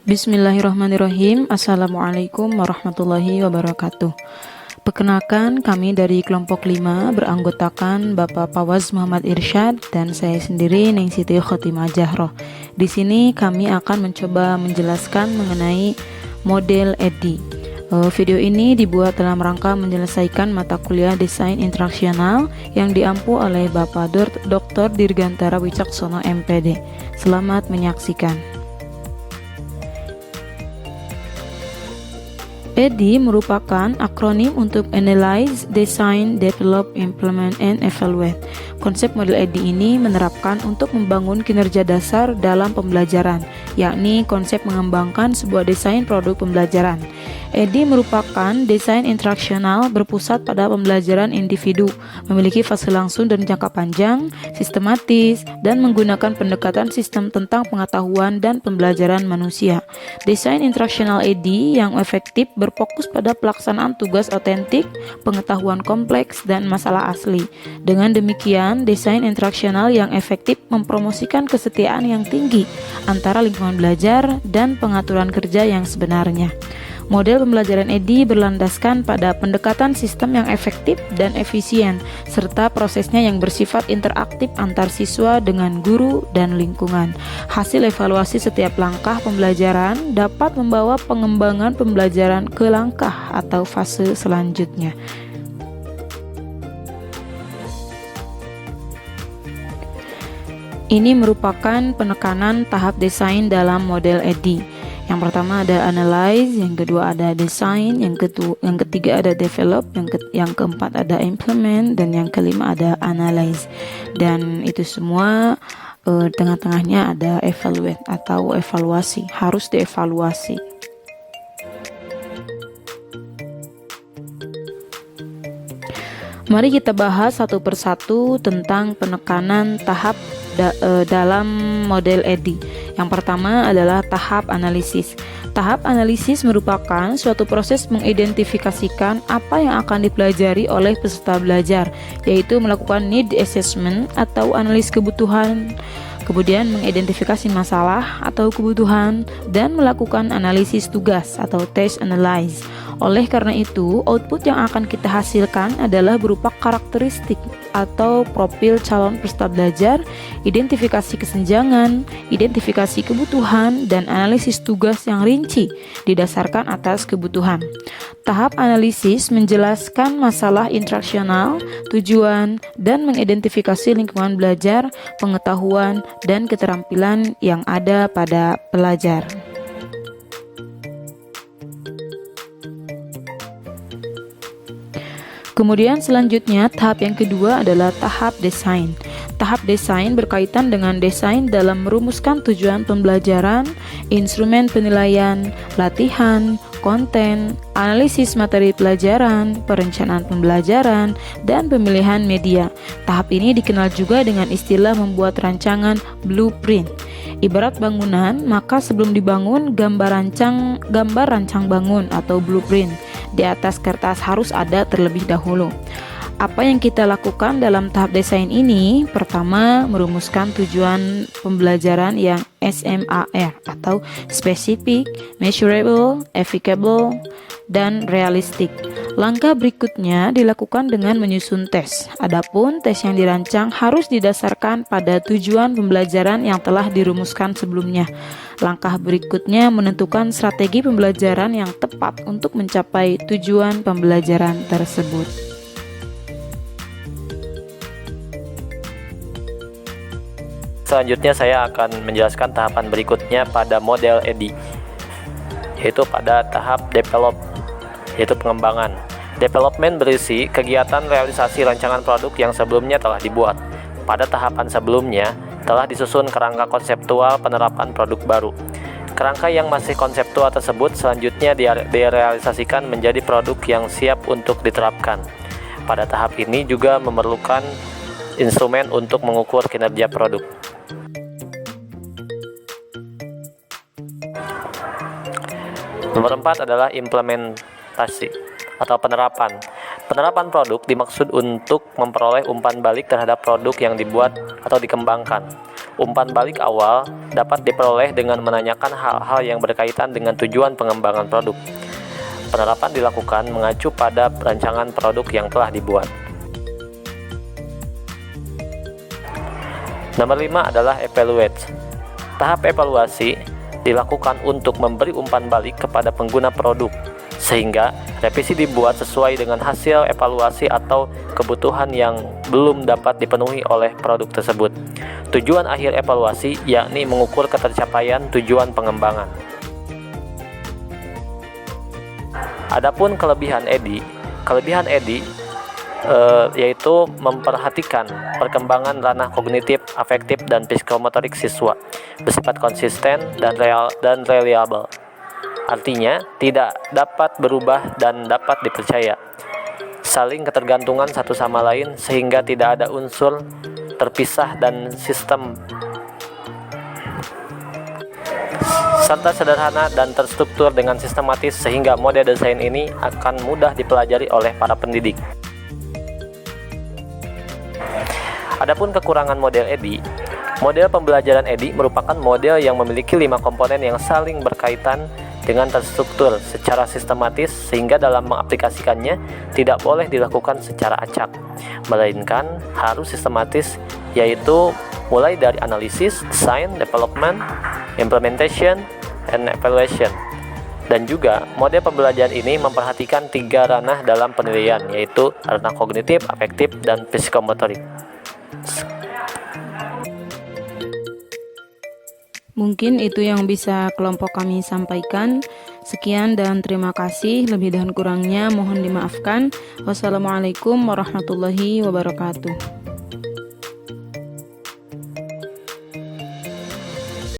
Bismillahirrahmanirrahim. Assalamualaikum warahmatullahi wabarakatuh. Perkenalkan, kami dari kelompok 5 beranggotakan Bapak Fawaz Muhammad Irsyad dan saya sendiri Neng Siti Khotimah Jahroh. Di sini kami akan mencoba menjelaskan mengenai model EDDI. Video ini dibuat dalam rangka menyelesaikan mata kuliah Desain Interaksional yang diampu oleh Bapak Dr. Dirgantara Wicaksono MPD. Selamat menyaksikan. EDDI merupakan akronim untuk Analyze, Design, Develop, Implement, and Evaluate. Konsep model EDDI ini menerapkan untuk membangun kinerja dasar dalam pembelajaran, yakni konsep mengembangkan sebuah desain produk pembelajaran. EDDI merupakan desain interaksional berpusat pada pembelajaran individu, memiliki fase langsung dan jangka panjang, sistematis, dan menggunakan pendekatan sistem tentang pengetahuan dan pembelajaran manusia. Desain interaksional EDDI yang efektif berfokus pada pelaksanaan tugas otentik, pengetahuan kompleks, dan masalah asli. Dengan demikian, desain interaksional yang efektif mempromosikan kesetiaan yang tinggi antara lingkungan belajar dan pengaturan kerja yang sebenarnya. Model pembelajaran EDDI berlandaskan pada pendekatan sistem yang efektif dan efisien, serta prosesnya yang bersifat interaktif antar siswa dengan guru dan lingkungan. Hasil evaluasi setiap langkah pembelajaran dapat membawa pengembangan pembelajaran ke langkah atau fase selanjutnya. Ini merupakan penekanan tahap desain dalam model EDDI. Yang pertama ada analyze, yang kedua ada design, yang ketiga ada develop, yang keempat ada implement, dan yang kelima ada analyze. Dan itu semua tengah-tengahnya ada evaluate atau evaluasi, harus dievaluasi. Mari kita bahas satu persatu tentang penekanan tahap dalam model EDDI. Yang pertama adalah tahap analisis. Tahap analisis merupakan suatu proses mengidentifikasikan apa yang akan dipelajari oleh peserta belajar, yaitu melakukan need assessment atau analis kebutuhan, kemudian mengidentifikasi masalah atau kebutuhan, dan melakukan analisis tugas atau task analysis. Oleh karena itu, output yang akan kita hasilkan adalah berupa karakteristik atau profil calon peserta belajar, identifikasi kesenjangan, identifikasi kebutuhan, dan analisis tugas yang rinci didasarkan atas kebutuhan. Tahap analisis menjelaskan masalah interaksional, tujuan, dan mengidentifikasi lingkungan belajar, pengetahuan, dan keterampilan yang ada pada pelajar. Kemudian selanjutnya tahap yang kedua adalah tahap desain. Tahap desain berkaitan dengan desain dalam merumuskan tujuan pembelajaran, instrumen penilaian, latihan, konten, analisis materi pelajaran, perencanaan pembelajaran, dan pemilihan media. Tahap ini dikenal juga dengan istilah membuat rancangan blueprint. Ibarat bangunan, maka sebelum dibangun gambar rancang bangun atau blueprint di atas kertas harus ada terlebih dahulu. Apa yang kita lakukan dalam tahap desain ini? Pertama, merumuskan tujuan pembelajaran yang SMAR atau specific, measurable, applicable, dan realistic. Langkah berikutnya dilakukan dengan menyusun tes. Adapun tes yang dirancang harus didasarkan pada tujuan pembelajaran yang telah dirumuskan sebelumnya. Langkah berikutnya menentukan strategi pembelajaran yang tepat untuk mencapai tujuan pembelajaran tersebut. Selanjutnya saya akan menjelaskan tahapan berikutnya pada model EDDI, yaitu pada tahap develop, yaitu pengembangan. Development berisi kegiatan realisasi rancangan produk yang sebelumnya telah dibuat. Pada tahapan sebelumnya telah disusun kerangka konseptual penerapan produk baru. Kerangka yang masih konseptual tersebut selanjutnya direalisasikan menjadi produk yang siap untuk diterapkan. Pada tahap ini juga memerlukan instrumen untuk mengukur kinerja produk. Nomor 4 adalah implementasi atau penerapan. Penerapan produk dimaksud untuk memperoleh umpan balik terhadap produk yang dibuat atau dikembangkan. Umpan balik awal dapat diperoleh dengan menanyakan hal-hal yang berkaitan dengan tujuan pengembangan produk. Penerapan dilakukan mengacu pada rancangan produk yang telah dibuat. Nomor 5 adalah evaluate. Tahap evaluasi dilakukan untuk memberi umpan balik kepada pengguna produk, sehingga revisi dibuat sesuai dengan hasil evaluasi atau kebutuhan yang belum dapat dipenuhi oleh produk tersebut. Tujuan akhir evaluasi yakni mengukur ketercapaian tujuan pengembangan. Adapun kelebihan EDI yaitu memperhatikan perkembangan ranah kognitif, afektif, dan psikomotorik siswa, bersifat konsisten dan reliable. Artinya, tidak dapat berubah dan dapat dipercaya. Saling ketergantungan satu sama lain sehingga tidak ada unsur terpisah dan sistem serta sederhana dan terstruktur dengan sistematis sehingga model desain ini akan mudah dipelajari oleh para pendidik. Adapun kekurangan model EDI, model pembelajaran EDI merupakan model yang memiliki 5 komponen yang saling berkaitan dengan terstruktur secara sistematis sehingga dalam mengaplikasikannya tidak boleh dilakukan secara acak, melainkan harus sistematis, yaitu mulai dari analisis, design, development, implementation, and evaluation. Dan juga model pembelajaran ini memperhatikan 3 ranah dalam penilaian, yaitu ranah kognitif, afektif, dan psikomotorik. Mungkin itu yang bisa kelompok kami sampaikan. Sekian dan terima kasih. Lebih dan kurangnya mohon dimaafkan. Wassalamualaikum warahmatullahi wabarakatuh.